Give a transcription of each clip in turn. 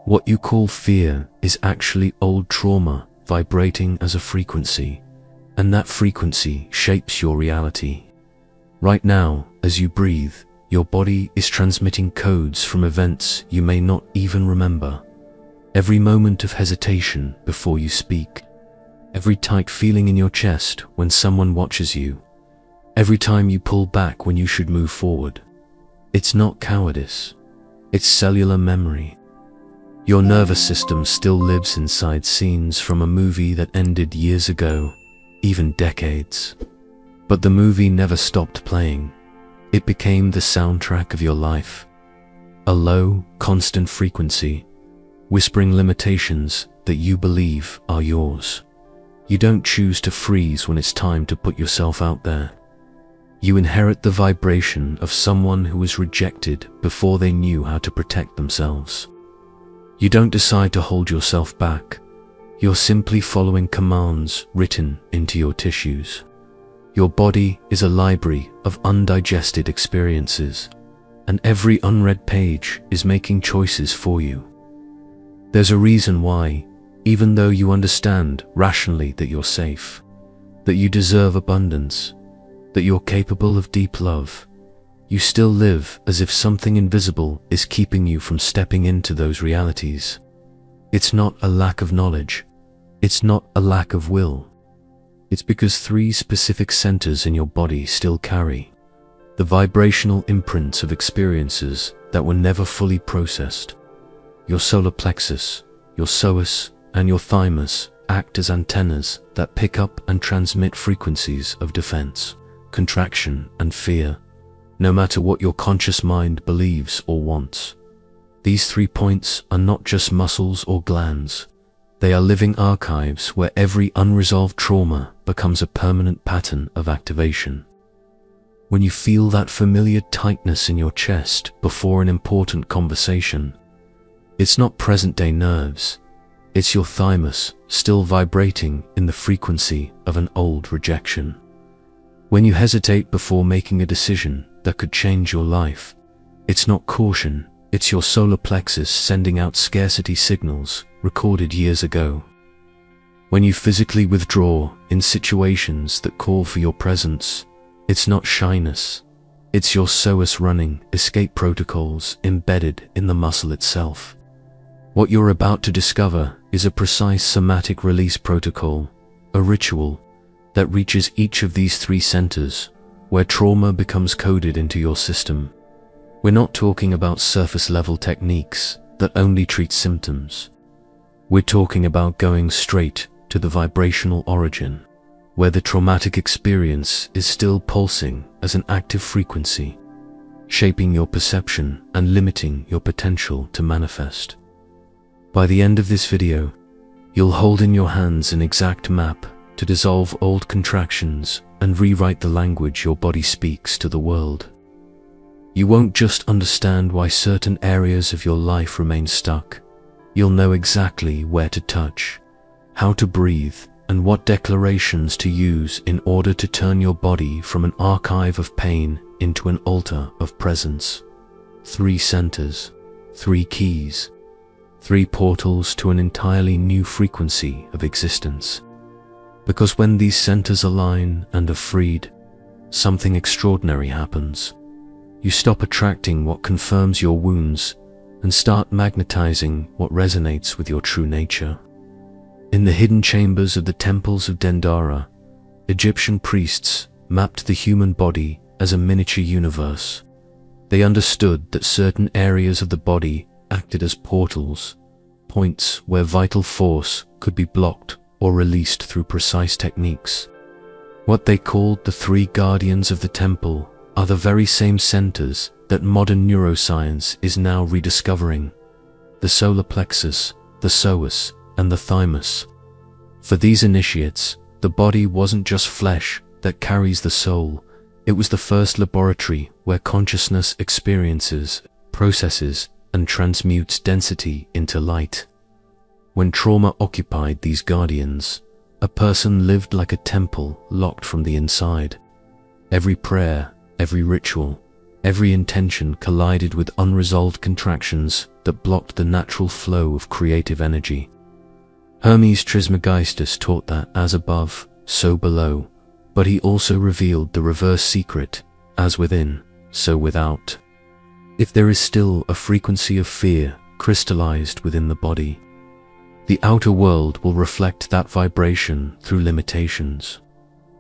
What you call fear is actually old trauma vibrating as a frequency, and that frequency shapes your reality. Right now, as you breathe, your body is transmitting codes from events you may not even remember. Every moment of hesitation before you speak, every tight feeling in your chest when someone watches you, every time you pull back when you should move forward. It's not cowardice, it's cellular memory. Your nervous system still lives inside scenes from a movie that ended years ago, even decades. But the movie never stopped playing. It became the soundtrack of your life. A low, constant frequency, whispering limitations that you believe are yours. You don't choose to freeze when it's time to put yourself out there. You inherit the vibration of someone who was rejected before they knew how to protect themselves. You don't decide to hold yourself back. You're simply following commands written into your tissues. Your body is a library of undigested experiences, and every unread page is making choices for you. There's a reason why, even though you understand rationally that you're safe, that you deserve abundance, that you're capable of deep love, you still live as if something invisible is keeping you from stepping into those realities. It's not a lack of knowledge. It's not a lack of will. It's because 3 specific centers in your body still carry the vibrational imprints of experiences that were never fully processed. Your solar plexus, your psoas, and your thymus act as antennas that pick up and transmit frequencies of defense, contraction, and fear, no matter what your conscious mind believes or wants. These 3 points are not just muscles or glands. They are living archives where every unresolved trauma becomes a permanent pattern of activation. When you feel that familiar tightness in your chest before an important conversation, it's not present-day nerves. It's your thymus still vibrating in the frequency of an old rejection. When you hesitate before making a decision that could change your life, it's not caution, it's your solar plexus sending out scarcity signals recorded years ago. When you physically withdraw in situations that call for your presence, it's not shyness, it's your psoas running escape protocols embedded in the muscle itself. What you're about to discover is a precise somatic release protocol, a ritual that reaches each of these 3 centers, where trauma becomes coded into your system. We're not talking about surface-level techniques that only treat symptoms. We're talking about going straight to the vibrational origin, where the traumatic experience is still pulsing as an active frequency, shaping your perception and limiting your potential to manifest. By the end of this video, you'll hold in your hands an exact map to dissolve old contractions and rewrite the language your body speaks to the world. You won't just understand why certain areas of your life remain stuck. You'll know exactly where to touch, how to breathe, and what declarations to use in order to turn your body from an archive of pain into an altar of presence. 3 centers, 3 keys, 3 portals to an entirely new frequency of existence. Because when these centers align and are freed, something extraordinary happens. You stop attracting what confirms your wounds and start magnetizing what resonates with your true nature. In the hidden chambers of the temples of Dendara, Egyptian priests mapped the human body as a miniature universe. They understood that certain areas of the body acted as portals, points where vital force could be blocked or released through precise techniques. What they called the 3 guardians of the temple are the very same centers that modern neuroscience is now rediscovering: the solar plexus, the psoas, and the thymus. For these initiates, the body wasn't just flesh that carries the soul. It was the first laboratory where consciousness experiences, processes, and transmutes density into light. When trauma occupied these guardians, a person lived like a temple locked from the inside. Every prayer, every ritual, every intention collided with unresolved contractions that blocked the natural flow of creative energy. Hermes Trismegistus taught that as above, so below, but he also revealed the reverse secret, as within, so without. If there is still a frequency of fear crystallized within the body, the outer world will reflect that vibration through limitations,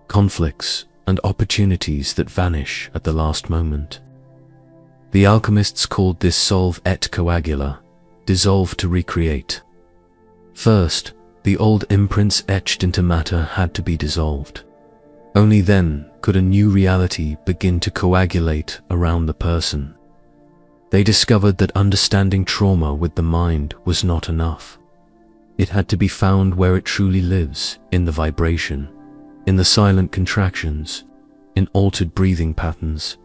conflicts, and opportunities that vanish at the last moment. The alchemists called this solve et coagula, dissolve to recreate. First, the old imprints etched into matter had to be dissolved. Only then could a new reality begin to coagulate around the person. They discovered that understanding trauma with the mind was not enough. It had to be found where it truly lives, in the vibration, in the silent contractions, in altered breathing patterns,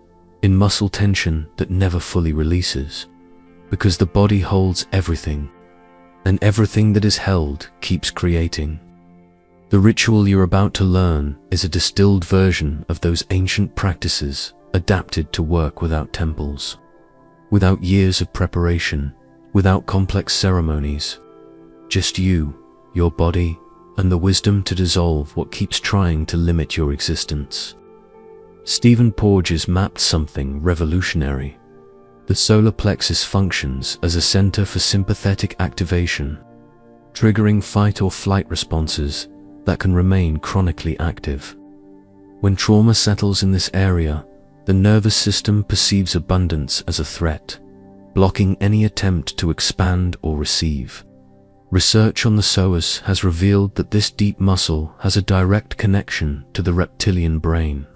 in muscle tension that never fully releases, because the body holds everything, and everything that is held keeps creating. The ritual you're about to learn is a distilled version of those ancient practices adapted to work without temples, without years of preparation, without complex ceremonies. Just you, your body, and the wisdom to dissolve what keeps trying to limit your existence. Stephen Porges mapped something revolutionary. The solar plexus functions as a center for sympathetic activation, triggering fight or flight responses that can remain chronically active. When trauma settles in this area, the nervous system perceives abundance as a threat, blocking any attempt to expand or receive. Research on the psoas has revealed that this deep muscle has a direct connection to the reptilian brain,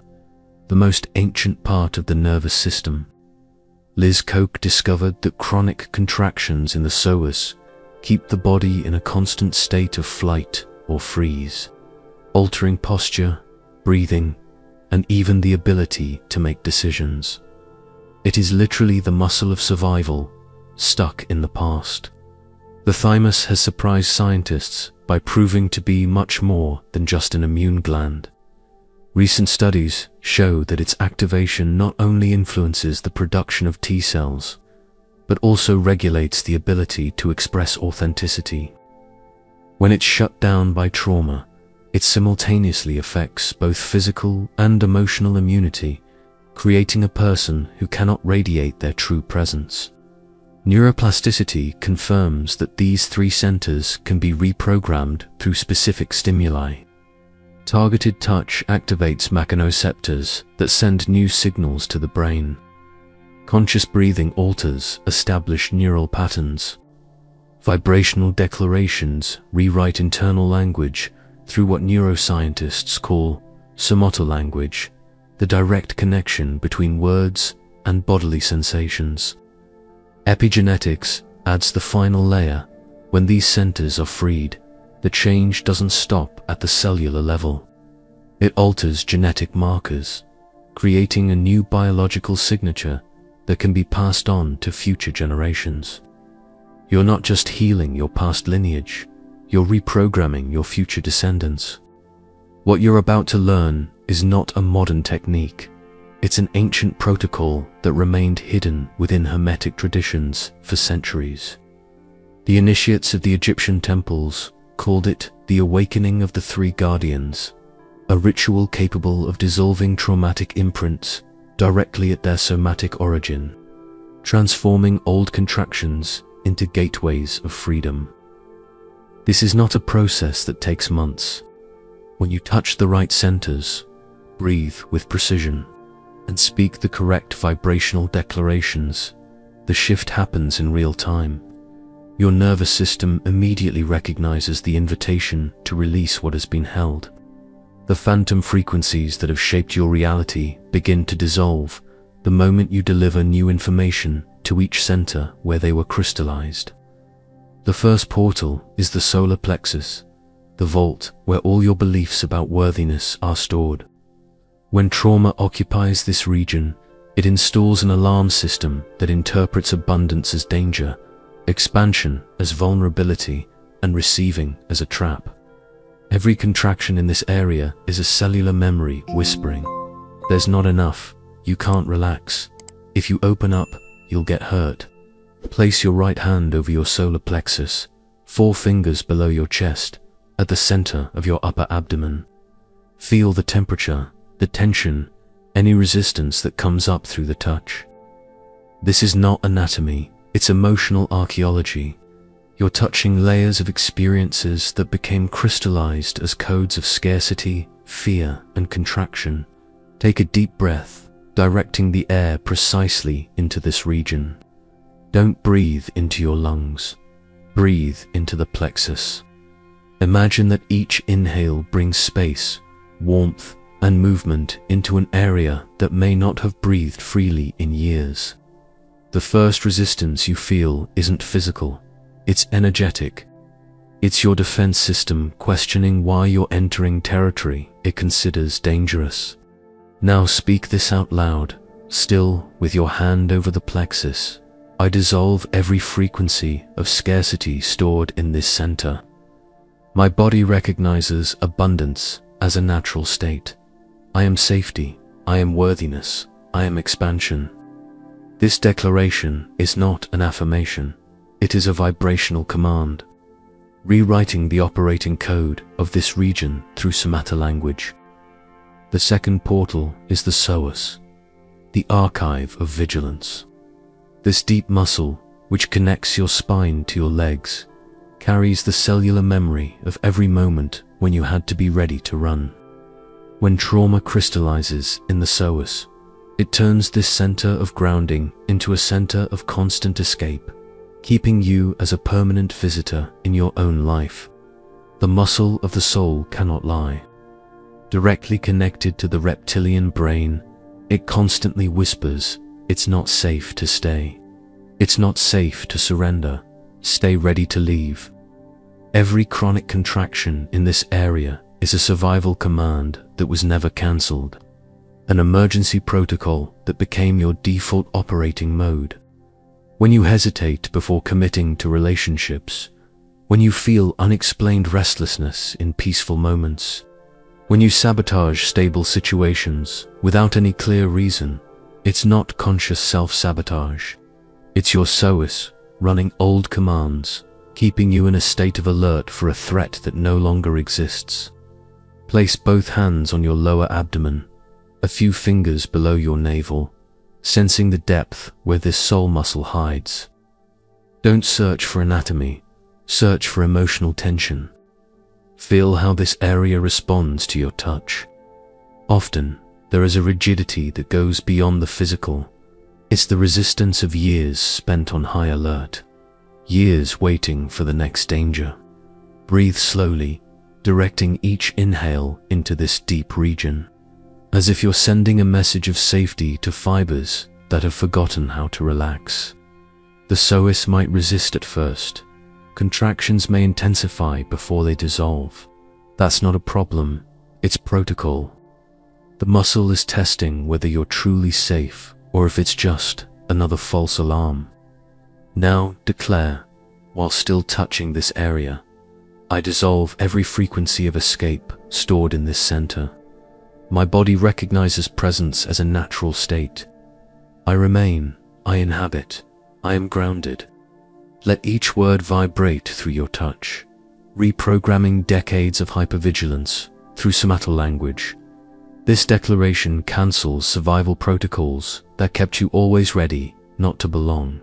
the most ancient part of the nervous system. Liz Koch discovered that chronic contractions in the psoas keep the body in a constant state of flight or freeze, altering posture, breathing, and even the ability to make decisions. It is literally the muscle of survival, stuck in the past. The thymus has surprised scientists by proving to be much more than just an immune gland. Recent studies show that its activation not only influences the production of T cells, but also regulates the ability to express authenticity. When it's shut down by trauma, it simultaneously affects both physical and emotional immunity, creating a person who cannot radiate their true presence. Neuroplasticity confirms that these three centers can be reprogrammed through specific stimuli. Targeted touch activates mechanoreceptors that send new signals to the brain. Conscious breathing alters established neural patterns. Vibrational declarations rewrite internal language through what neuroscientists call somatolanguage, the direct connection between words and bodily sensations. Epigenetics adds the final layer. When these centers are freed, the change doesn't stop at the cellular level. It alters genetic markers, creating a new biological signature that can be passed on to future generations. You're not just healing your past lineage, you're reprogramming your future descendants. What you're about to learn is not a modern technique. It's an ancient protocol that remained hidden within Hermetic traditions for centuries. The initiates of the Egyptian temples called it the awakening of the three guardians, a ritual capable of dissolving traumatic imprints directly at their somatic origin, transforming old contractions into gateways of freedom. This is not a process that takes months. When you touch the right centers, breathe with precision, and speak the correct vibrational declarations, the shift happens in real time. Your nervous system immediately recognizes the invitation to release what has been held. The phantom frequencies that have shaped your reality begin to dissolve the moment you deliver new information to each center where they were crystallized. The first portal is the solar plexus, the vault where all your beliefs about worthiness are stored. When trauma occupies this region, it installs an alarm system that interprets abundance as danger, expansion as vulnerability, and receiving as a trap. Every contraction in this area is a cellular memory whispering, "There's not enough, you can't relax. If you open up, you'll get hurt." Place your right hand over your solar plexus, 4 fingers below your chest, at the center of your upper abdomen. Feel the temperature, the tension, any resistance that comes up through the touch. This is not anatomy, it's emotional archaeology. You're touching layers of experiences that became crystallized as codes of scarcity, fear, and contraction. Take a deep breath, directing the air precisely into this region. Don't breathe into your lungs. Breathe into the plexus. Imagine that each inhale brings space, warmth, and movement into an area that may not have breathed freely in years. The first resistance you feel isn't physical. It's energetic. It's your defense system questioning why you're entering territory it considers dangerous. Now speak this out loud, still with your hand over the plexus. I dissolve every frequency of scarcity stored in this center. My body recognizes abundance as a natural state. I am safety, I am worthiness, I am expansion. This declaration is not an affirmation. It is a vibrational command, rewriting the operating code of this region through somatic language. The second portal is the psoas, the archive of vigilance. This deep muscle, which connects your spine to your legs, carries the cellular memory of every moment when you had to be ready to run. When trauma crystallizes in the psoas, it turns this center of grounding into a center of constant escape, keeping you as a permanent visitor in your own life. The muscle of the soul cannot lie. Directly connected to the reptilian brain, it constantly whispers, it's not safe to stay. It's not safe to surrender. Stay ready to leave. Every chronic contraction in this area is a survival command that was never cancelled, an emergency protocol that became your default operating mode. When you hesitate before committing to relationships, when you feel unexplained restlessness in peaceful moments, when you sabotage stable situations without any clear reason, it's not conscious self-sabotage. It's your psoas running old commands, keeping you in a state of alert for a threat that no longer exists. Place both hands on your lower abdomen, a few fingers below your navel, sensing the depth where this soul muscle hides. Don't search for anatomy, search for emotional tension. Feel how this area responds to your touch. Often, there is a rigidity that goes beyond the physical. It's the resistance of years spent on high alert, years waiting for the next danger. Breathe slowly, directing each inhale into this deep region, as if you're sending a message of safety to fibers that have forgotten how to relax. The psoas might resist at first. Contractions may intensify before they dissolve. That's not a problem, it's protocol. The muscle is testing whether you're truly safe or if it's just another false alarm. Now declare, while still touching this area, I dissolve every frequency of escape stored in this center. My body recognizes presence as a natural state. I remain, I inhabit, I am grounded. Let each word vibrate through your touch, reprogramming decades of hypervigilance through somatic language. This declaration cancels survival protocols that kept you always ready not to belong.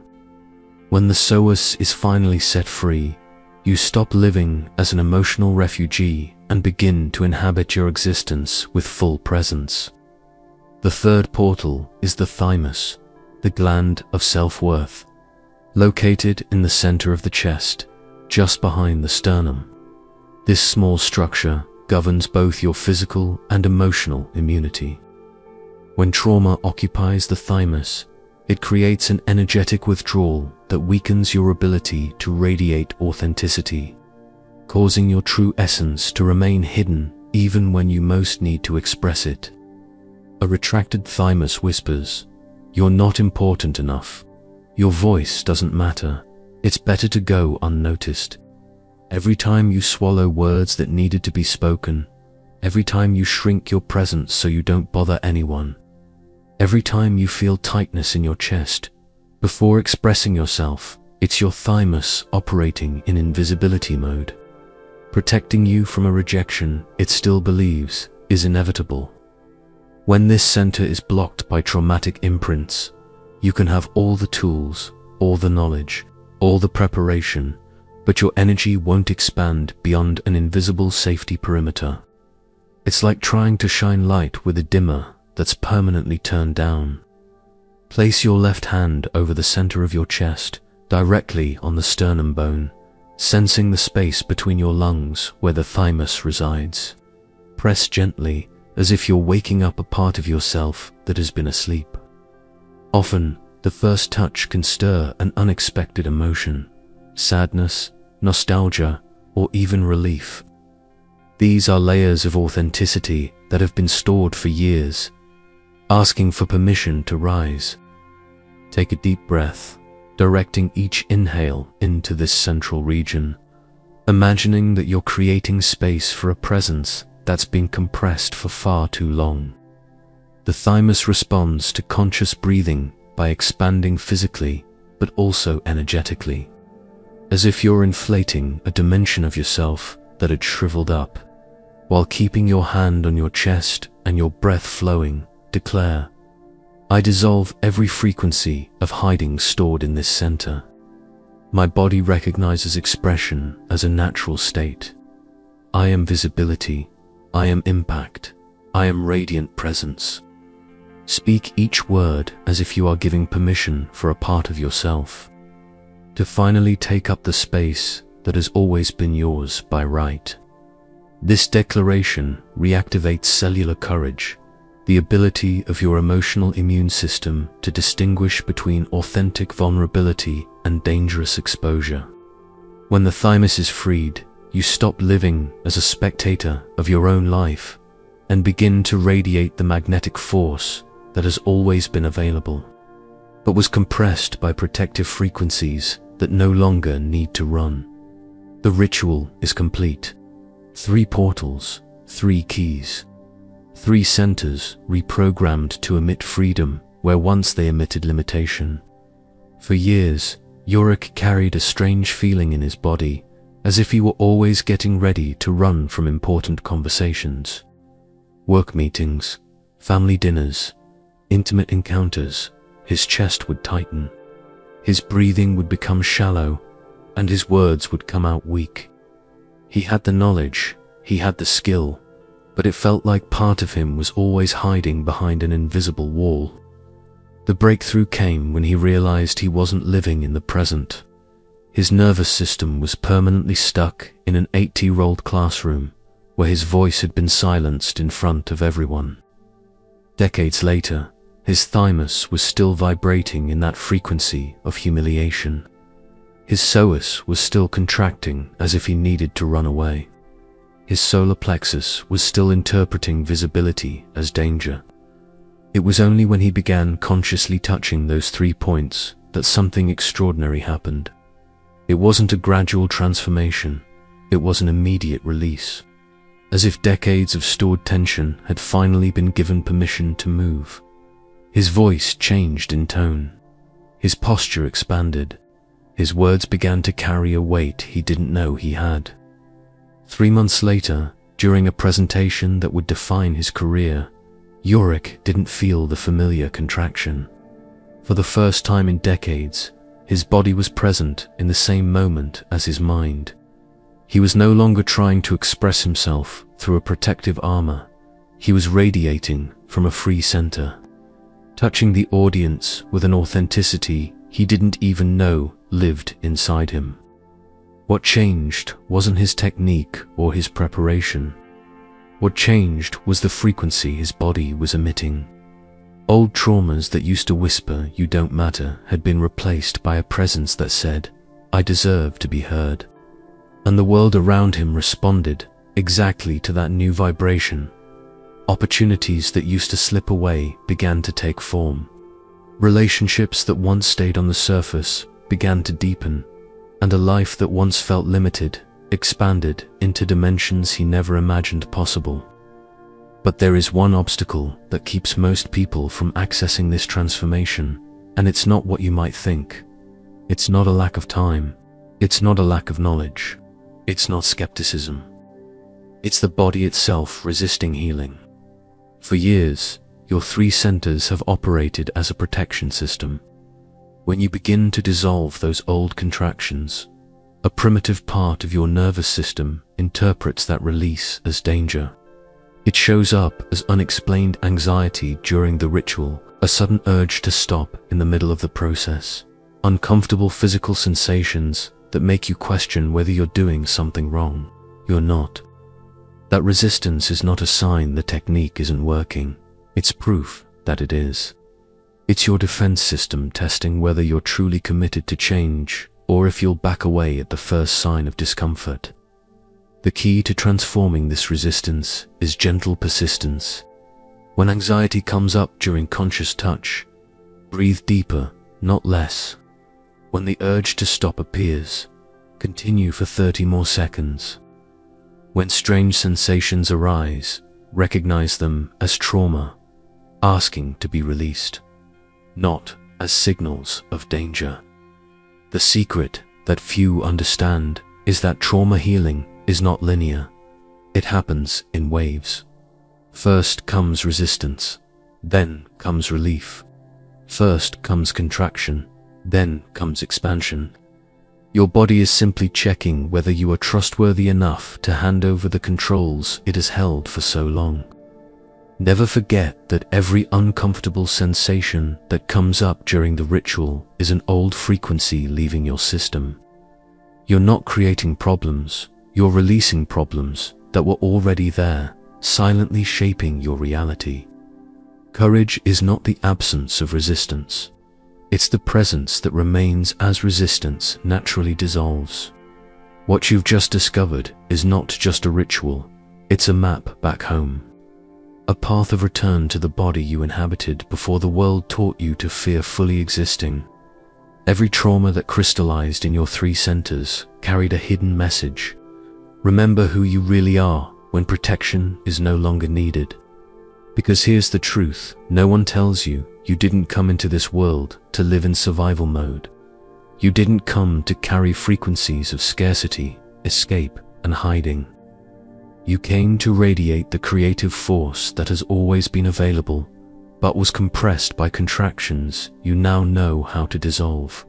When the psoas is finally set free, you stop living as an emotional refugee and begin to inhabit your existence with full presence. The third portal is the thymus, the gland of self-worth, located in the center of the chest, just behind the sternum. This small structure governs both your physical and emotional immunity. When trauma occupies the thymus, it creates an energetic withdrawal that weakens your ability to radiate authenticity, causing your true essence to remain hidden even when you most need to express it. A retracted thymus whispers, "You're not important enough. Your voice doesn't matter. It's better to go unnoticed." Every time you swallow words that needed to be spoken, every time you shrink your presence so you don't bother anyone, every time you feel tightness in your chest Before expressing yourself, it's your thymus operating in invisibility mode, protecting you from a rejection it still believes is inevitable. When this center is blocked by traumatic imprints, you can have all the tools, all the knowledge, all the preparation, but your energy won't expand beyond an invisible safety perimeter. It's like trying to shine light with a dimmer that's permanently turned down. Place your left hand over the center of your chest, directly on the sternum bone, sensing the space between your lungs where the thymus resides. Press gently, as if you're waking up a part of yourself that has been asleep. Often, the first touch can stir an unexpected emotion, sadness, nostalgia, or even relief. These are layers of authenticity that have been stored for years, asking for permission to rise. Take a deep breath, directing each inhale into this central region, imagining that you're creating space for a presence that's been compressed for far too long. The thymus responds to conscious breathing by expanding physically, but also energetically, as if you're inflating a dimension of yourself that had shriveled up. While keeping your hand on your chest and your breath flowing, declare, I dissolve every frequency of hiding stored in this center. My body recognizes expression as a natural state. I am visibility. I am impact. I am radiant presence. Speak each word as if you are giving permission for a part of yourself to finally take up the space that has always been yours by right. This declaration reactivates cellular courage, the ability of your emotional immune system to distinguish between authentic vulnerability and dangerous exposure. When the thymus is freed, you stop living as a spectator of your own life and begin to radiate the magnetic force that has always been available, but was compressed by protective frequencies that no longer need to run. The ritual is complete. 3 portals, 3 keys, 3 centers reprogrammed to emit freedom where once they emitted limitation. For years, Yorick carried a strange feeling in his body, as if he were always getting ready to run from important conversations. Work meetings, family dinners, intimate encounters. His chest would tighten, his breathing would become shallow, and his words would come out weak. He had the knowledge, he had the skill, but it felt like part of him was always hiding behind an invisible wall. The breakthrough came when he realized he wasn't living in the present. His nervous system was permanently stuck in an 80-year-old classroom where his voice had been silenced in front of everyone. Decades later, his thymus was still vibrating in that frequency of humiliation. His psoas was still contracting as if he needed to run away. His solar plexus was still interpreting visibility as danger. It was only when he began consciously touching those 3 points that something extraordinary happened. It wasn't a gradual transformation, it was an immediate release, as if decades of stored tension had finally been given permission to move. His voice changed in tone. His posture expanded. His words began to carry a weight he didn't know he had. 3 months later, during a presentation that would define his career, Yorick didn't feel the familiar contraction. For the first time in decades, his body was present in the same moment as his mind. He was no longer trying to express himself through a protective armor. He was radiating from a free center, touching the audience with an authenticity he didn't even know lived inside him. What changed wasn't his technique or his preparation. What changed was the frequency his body was emitting. Old traumas that used to whisper, "You don't matter," had been replaced by a presence that said, "I deserve to be heard." And the world around him responded exactly to that new vibration. Opportunities that used to slip away began to take form. Relationships that once stayed on the surface began to deepen, and a life that once felt limited expanded into dimensions he never imagined possible. But there is one obstacle that keeps most people from accessing this transformation: And it's not what you might think. It's not a lack of time. It's not a lack of knowledge. It's not skepticism. It's the body itself resisting healing. For years, your three centers have operated as a protection system. When you begin to dissolve those old contractions, a primitive part of your nervous system interprets that release as danger. It shows up as unexplained anxiety during the ritual, a sudden urge to stop in the middle of the process, uncomfortable physical sensations that make you question whether you're doing something wrong. You're not. That resistance is not a sign the technique isn't working. It's proof that it is. It's your defense system testing whether you're truly committed to change or if you'll back away at the first sign of discomfort. The key to transforming this resistance is gentle persistence. When anxiety comes up during conscious touch, breathe deeper, not less. When the urge to stop appears, continue for 30 more seconds. When strange sensations arise, recognize them as trauma, asking to be released, not as signals of danger. The secret that few understand is that trauma healing is not linear. It happens in waves. First comes resistance, then comes relief. First comes contraction, then comes expansion. Your body is simply checking whether you are trustworthy enough to hand over the controls it has held for so long. Never forget that every uncomfortable sensation that comes up during the ritual is an old frequency leaving your system. You're not creating problems, you're releasing problems that were already there, silently shaping your reality. Courage is not the absence of resistance. It's the presence that remains as resistance naturally dissolves. What you've just discovered is not just a ritual, it's a map back home. A path of return to the body you inhabited before the world taught you to fear fully existing. Every trauma that crystallized in your three centers carried a hidden message. Remember who you really are when protection is no longer needed. Because here's the truth, no one tells you you didn't come into this world to live in survival mode. You didn't come to carry frequencies of scarcity, escape, and hiding. You came to radiate the creative force that has always been available, but was compressed by contractions you now know how to dissolve.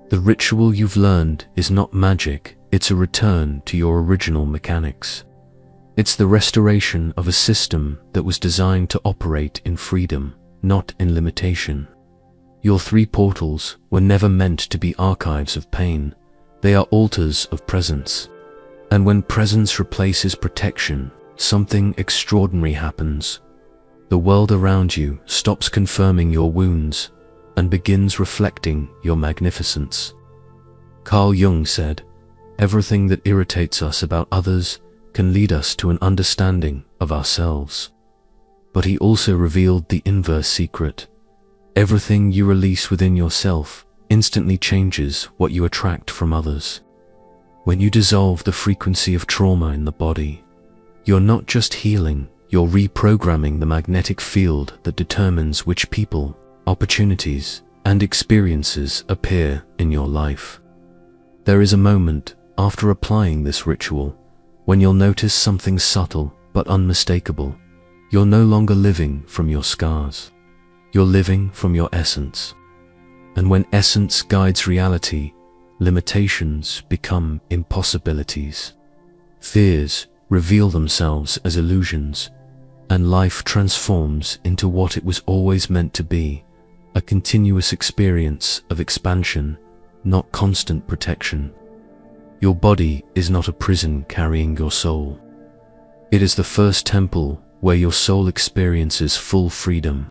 The ritual you've learned is not magic, it's a return to your original mechanics. It's the restoration of a system that was designed to operate in freedom, not in limitation. Your three portals were never meant to be archives of pain, they are altars of presence. And when presence replaces protection, something extraordinary happens. The world around you stops confirming your wounds and begins reflecting your magnificence. Carl Jung said, "Everything that irritates us about others can lead us to an understanding of ourselves." But he also revealed the inverse secret. Everything you release within yourself instantly changes what you attract from others. When you dissolve the frequency of trauma in the body, you're not just healing, you're reprogramming the magnetic field that determines which people, opportunities, and experiences appear in your life. There is a moment after applying this ritual when you'll notice something subtle but unmistakable. You're no longer living from your scars. You're living from your essence. And when essence guides reality, limitations become impossibilities. Fears reveal themselves as illusions, and life transforms into what it was always meant to be, a continuous experience of expansion, not constant protection. Your body is not a prison carrying your soul. It is the first temple where your soul experiences full freedom.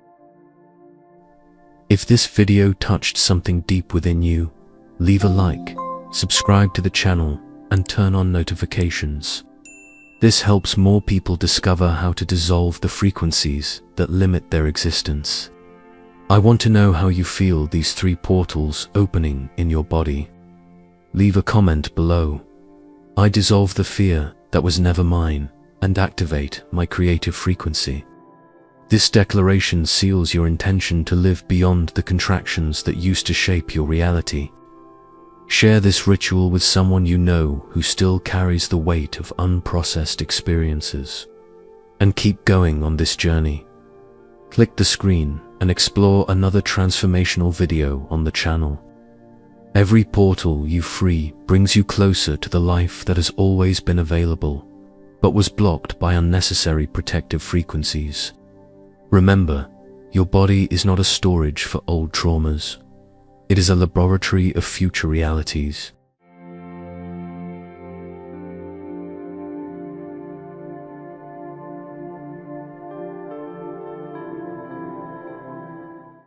If this video touched something deep within you, leave a like, subscribe to the channel, and turn on notifications. This helps more people discover how to dissolve the frequencies that limit their existence. I want to know how you feel these three portals opening in your body. Leave a comment below. I dissolve the fear that was never mine and activate my creative frequency. This declaration seals your intention to live beyond the contractions that used to shape your reality. Share this ritual with someone you know who still carries the weight of unprocessed experiences. And keep going on this journey. Click the screen and explore another transformational video on the channel. Every portal you free brings you closer to the life that has always been available, but was blocked by unnecessary protective frequencies. Remember, your body is not a storage for old traumas. It is a laboratory of future realities.